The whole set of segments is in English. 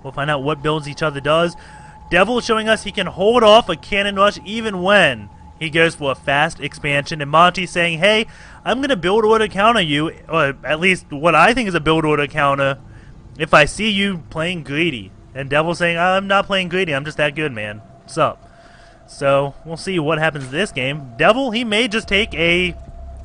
We'll find out what builds each other does. Devil showing us he can hold off a cannon rush even when he goes for a fast expansion. And Monchi saying, hey, I'm going to build order counter you, or at least what I think is a build order counter, if I see you playing greedy. And Devil saying, I'm not playing greedy, I'm just that good, man. What's up? So, we'll see what happens this game. Devil, he may just take a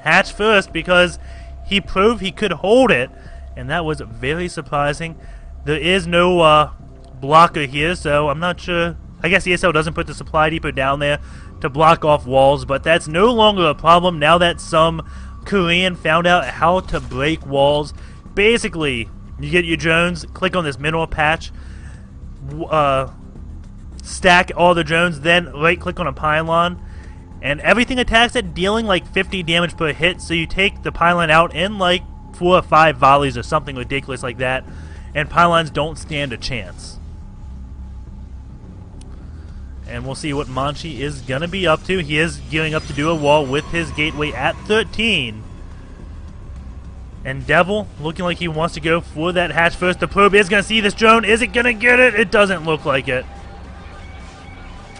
hatch first because he proved he could hold it, and that was very surprising. There is no blocker here, so I'm not sure. I guess ESL doesn't put the supply depot down there to block off walls, but that's no longer a problem now that some Korean found out how to break walls. Basically, you get your drones, click on this mineral patch, stack all the drones, then right click on a pylon, and everything attacks it, dealing like 50 damage per hit. So you take the pylon out in like 4 or 5 volleys or something ridiculous like that, and pylons don't stand a chance. And we'll see what Monchi is going to be up to. He is gearing up to do a wall with his gateway at 13. And Devil looking like he wants to go for that hatch first. The probe is going to see this drone. Is it going to get it? It doesn't look like it.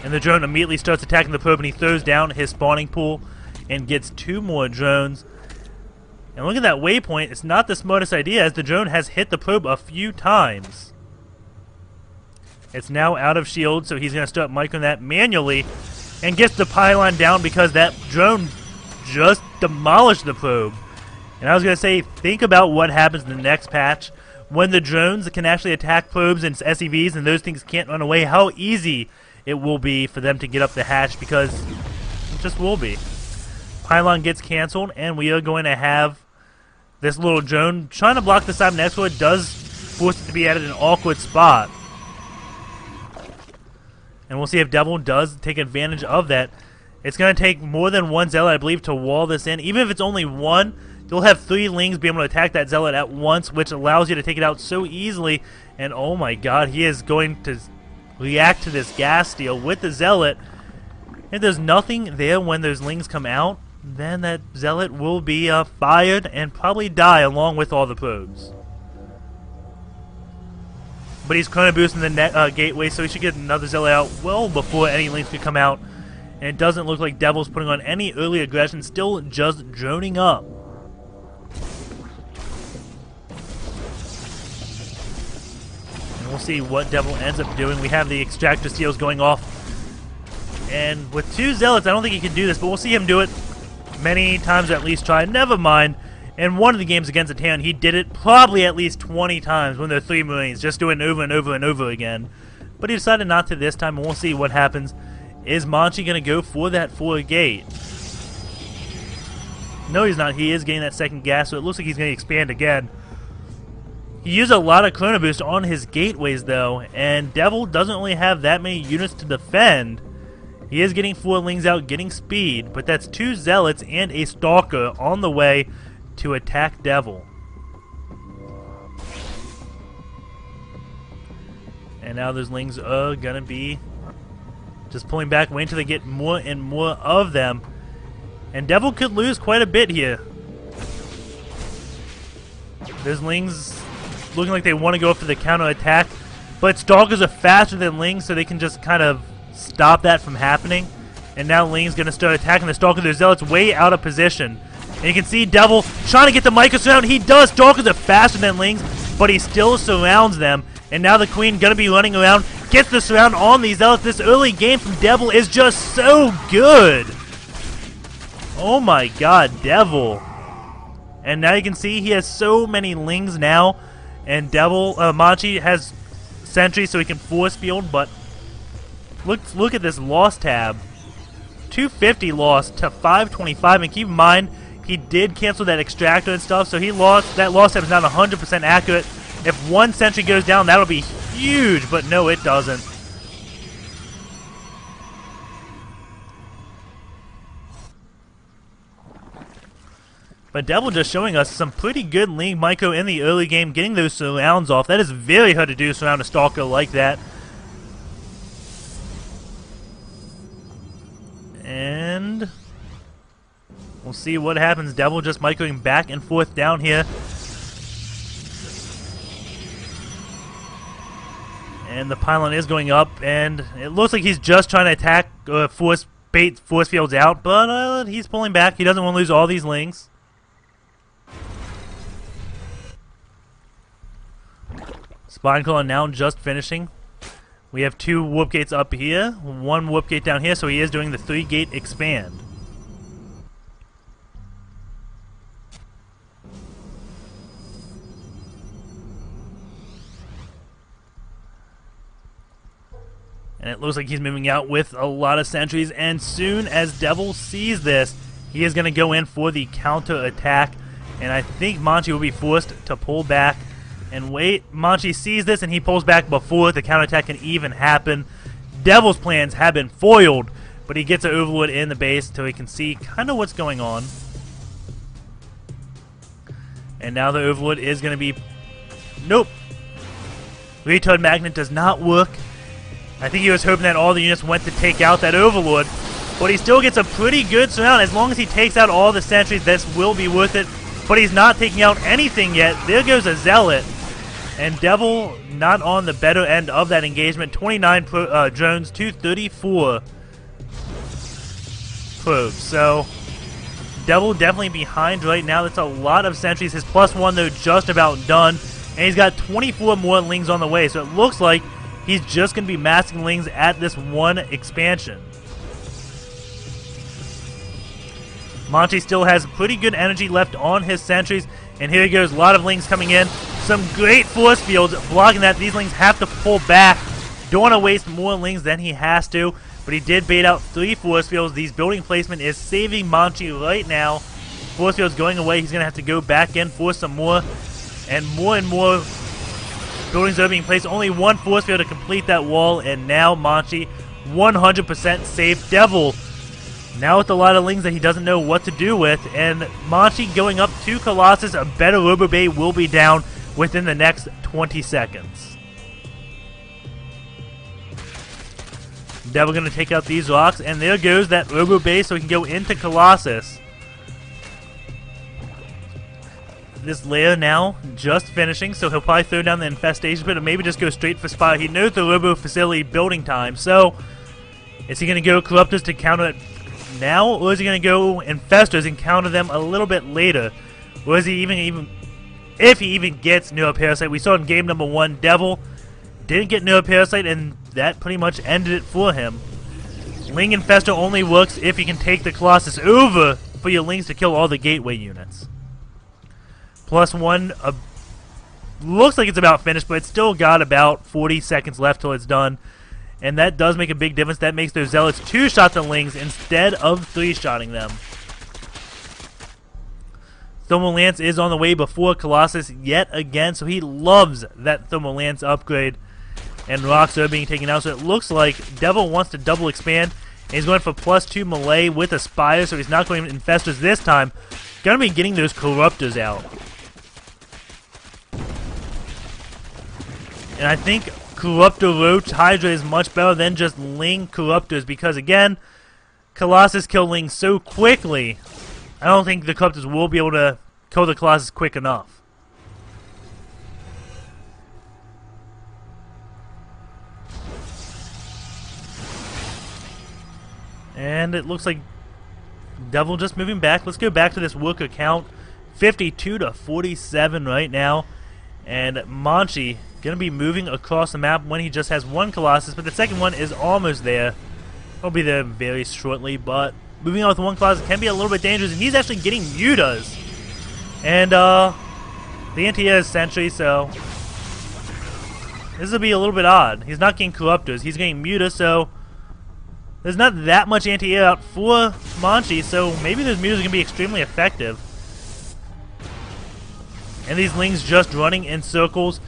And the drone immediately starts attacking the probe, and he throws down his spawning pool and gets 2 more drones. And look at that waypoint. It's not the smartest idea, as the drone has hit the probe a few times. It's now out of shield, so he's going to start microing that manually and gets the pylon down because that drone just demolished the probe. And I was going to say, think about what happens in the next patch when the drones can actually attack probes and SCVs and those things can't run away, how easy it will be for them to get up the hatch, because it just will be. Pylon gets canceled, and we are going to have this little drone trying to block the side of the next one. It does force it to be at an awkward spot. And we'll see if Devil does take advantage of that. It's going to take more than 1 zealot, I believe, to wall this in. Even if it's only 1, you'll have 3 lings be able to attack that zealot at once, which allows you to take it out so easily. And oh my god, he is going to react to this gas steal with the zealot. If there's nothing there when those lings come out, then that zealot will be fired and probably die along with all the probes. But he's chrono boosting the gateway, so he should get another zealot out well before any lings could come out. And it doesn't look like Devil's putting on any early aggression, still just droning up. And we'll see what Devil ends up doing. We have the extractor steals going off. And with 2 zealots, I don't think he can do this, but we'll see him do it many times, or at least try. Never mind. In one of the games against the Town, he did it probably at least 20 times when there are 3 Marines, just doing it over and over and over again. But he decided not to this time, and we'll see what happens. Is Monchi going to go for that 4 gate? No, he's not. He is getting that second gas, so it looks like he's going to expand again. He used a lot of chrono boost on his gateways, though, and Devil doesn't really have that many units to defend. He is getting 4 lings out, getting speed, but that's 2 zealots and a stalker on the way to attack Devil. And now those lings are gonna be just pulling back, waiting until they get more and more of them. And Devil could lose quite a bit here. Those lings looking like they want to go for the counter attack, but stalkers are faster than lings, so they can just kind of stop that from happening. And now ling's gonna start attacking the stalker. Their zealots way out of position. And you can see Devil trying to get the micro surround. He does. Stalkers are faster than lings, but he still surrounds them. And now the Queen gonna be running around, gets the surround on these zealots. This early game from Devil is just so good. Oh my god, Devil. And now you can see he has so many lings now. And Devil, Monchi has sentry so he can force field, but look at this loss tab. 250 loss to 525, and keep in mind, he did cancel that extractor and stuff, so he lost. That loss tab is not 100% accurate. If 1 sentry goes down, that'll be huge, but no, it doesn't. But Devil just showing us some pretty good ling micro in the early game, getting those surrounds off. That is very hard to do, surround a stalker like that. And we'll see what happens. Devil just microing back and forth down here. And the pylon is going up, and it looks like he's just trying to attack force fields out, but he's pulling back. He doesn't want to lose all these lings. Spineclaw now just finishing. We have 2 warp gates up here, 1 warp gate down here, so he is doing the 3-gate expand. And it looks like he's moving out with a lot of sentries, and soon as Devil sees this, he is going to go in for the counter attack, and I think Monchi will be forced to pull back and wait. Monchi sees this and he pulls back before the counterattack can even happen. Devil's plans have been foiled, but he gets an Overlord in the base so he can see kind of what's going on. And now the Overlord is going to be... Nope! Retard Magnet does not work. I think he was hoping that all the units went to take out that Overlord, but he still gets a pretty good surround. As long as he takes out all the sentries, this will be worth it. But he's not taking out anything yet. There goes a Zealot. And Devil not on the better end of that engagement. 29 drones, 234 probes. So Devil definitely behind right now. That's a lot of sentries. His +1 though just about done. And he's got 24 more lings on the way. So it looks like he's just going to be massing lings at this one expansion. Monchi still has pretty good energy left on his sentries. And here he goes, a lot of lings coming in. Some great force fields blocking that. These lings have to pull back. Don't want to waste more lings than he has to. But he did bait out 3 force fields. These building placement is saving Monchi right now. Force fields going away. He's going to have to go back in for some more. And more buildings are being placed. Only 1 force field to complete that wall. And now Monchi 100% safe. Devil now with a lot of lings that he doesn't know what to do with. And Monchi going up to Colossus. A better Robo Bay will be down within the next 20 seconds. Devil going to take out these rocks. And there goes that Robo Bay so he can go into Colossus. This layer now just finishing, so he'll probably throw down the infestation pit or maybe just go straight for Spire. He knows the Robo facility building time, so is he going to go Corruptors to counter it now, or is he going to go Infestors and counter them a little bit later? Or is he even if he even gets Neuroparasite? We saw in game number 1, Devil didn't get Neuroparasite, and that pretty much ended it for him. Ling Infestor only works if you can take the Colossus over for your Lings to kill all the Gateway units. +1, looks like it's about finished, but it's still got about 40 seconds left till it's done. And that does make a big difference. That makes those Zealots 2-shot the Lings instead of 3-shotting them. Thermal Lance is on the way before Colossus yet again, so he loves that Thermal Lance upgrade. And rocks are being taken out, so it looks like Devil wants to double expand. And he's going for +2 melee with a Spire, so he's not going Infestors this time. Gonna be getting those Corruptors out. And I think Corruptor Roach Hydra is much better than just Ling Corruptors because, again, Colossus kill Ling so quickly. I don't think the Corruptors will be able to kill the Colossus quick enough. And it looks like Devil just moving back. Let's go back to this worker count. 52 to 47 right now. And Monchi going to be moving across the map when he just has 1 Colossus, but the second one is almost there. He'll be there very shortly, but moving on with 1 Colossus can be a little bit dangerous, and he's actually getting Mutas. And the anti-air is Sentry, so this will be a little bit odd. He's not getting Corruptors, he's getting Mutas, so there's not that much anti-air out for Monchi, so maybe those Mutas are going to be extremely effective. And these Lings just running in circles,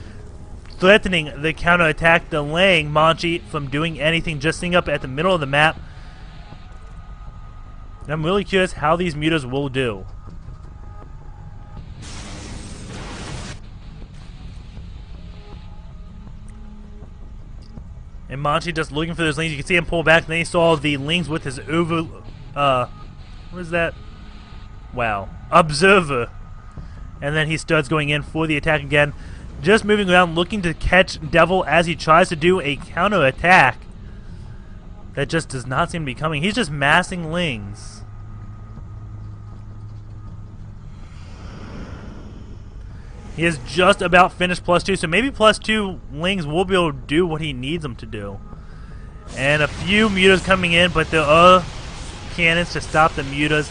threatening the counterattack, delaying Monchi from doing anything, just sitting up at the middle of the map. And I'm really curious how these Mutas will do. And Monchi just looking for those Lings. You can see him pull back, and then he saw the Lings with his what is that? Wow. Observer. And then he starts going in for the attack again. just moving around looking to catch Devil as he tries to do a counter attack that just does not seem to be coming. He's just massing Lings. He is just about finished +2, so maybe +2 Lings will be able to do what he needs them to do. And a few mutas coming in, but there are cannons to stop the mutas.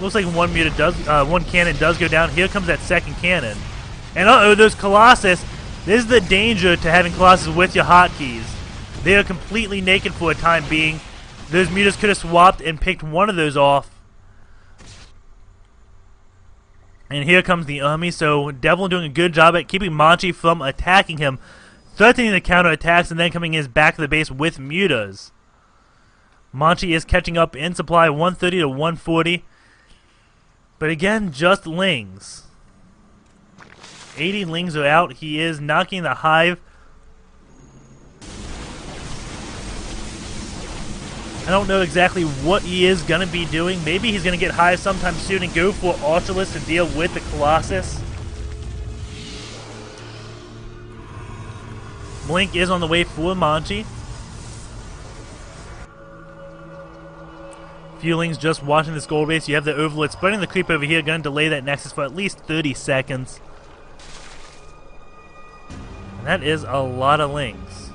Looks like one cannon does go down. Here comes that second cannon. And uh-oh, those Colossus. This is the danger to having Colossus with your hotkeys. They are completely naked for a time being. Those mutas could have swapped and picked one of those off. And here comes the army. So Devil doing a good job at keeping Monchi from attacking him, threatening the counterattacks, and then coming in his back of the base with mutas. Monchi is catching up in supply, 130 to 140. But again, just Lings. 80 Lings are out. He is knocking the hive. I don't know exactly what he is going to be doing. Maybe he's going to get hive sometime soon and go for Ultralisk to deal with the Colossus. Blink is on the way for Monchi. Lings just watching this gold base. You have the Overlord spreading the creep over here, going to delay that Nexus for at least 30 seconds. And that is a lot of Lings.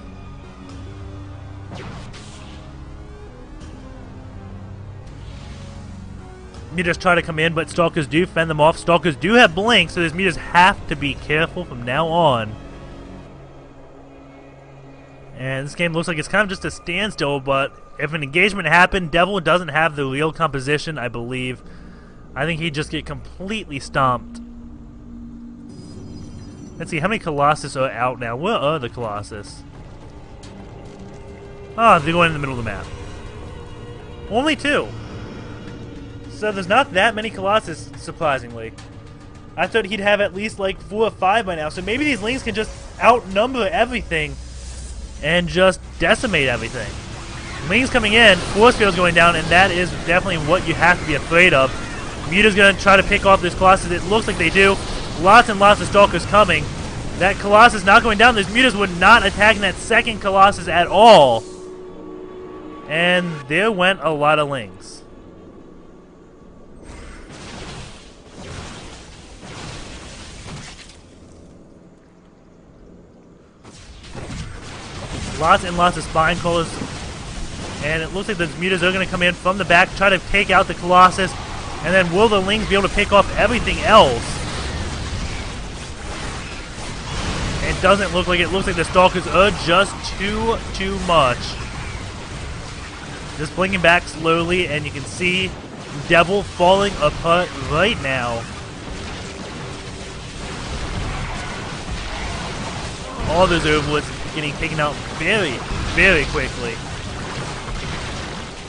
Mutas try to come in, but Stalkers do fend them off. Stalkers do have Blink, so those Mutas have to be careful from now on. And this game looks like it's kind of just a standstill, but if an engagement happened, Devil doesn't have the real composition, I believe. I think he'd just get completely stomped. Let's see, how many Colossus are out now? Where are the Colossus? Ah, they're going in the middle of the map. Only 2. So there's not that many Colossus, surprisingly. I thought he'd have at least like 4 or 5 by now, so maybe these Lings can just outnumber everything and just decimate everything. Lings coming in, force field's going down, and that is definitely what you have to be afraid of. Muta's going to try to pick off this Colossus. It looks like they do. Lots and lots of Stalkers coming. That Colossus not going down. Those Mutas were not attacking that second Colossus at all. And there went a lot of Lings. Lots and lots of Spine Crawlers. And it looks like those Mutas are going to come in from the back, try to take out the Colossus. And then will the Lings be able to pick off everything else? It doesn't look like it. Looks like the Stalkers are just too much. Just blinking back slowly, and you can see Devil falling apart right now. All those Overlords getting taken out very, very quickly.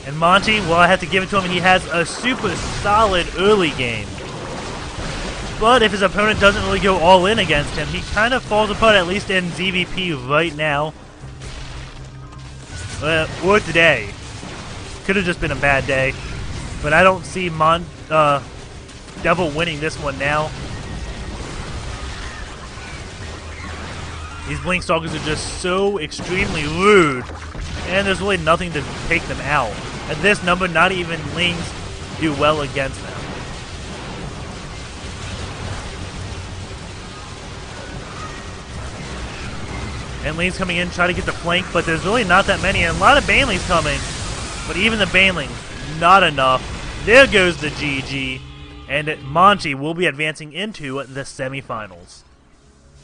And Monchi, well, I have to give it to him, and he has a super solid early game. But if his opponent doesn't really go all in against him, he kind of falls apart, at least in ZVP right now. Or today. Could have just been a bad day. But I don't see Devil winning this one now. These Blink Stalkers are just so extremely rude, and there's really nothing to take them out. At this number, not even Lings do well against them. And Lings coming in, try to get the flank, but there's really not that many, and a lot of Banelings coming. But even the Banelings, not enough. There goes the GG, and Monchi will be advancing into the semifinals.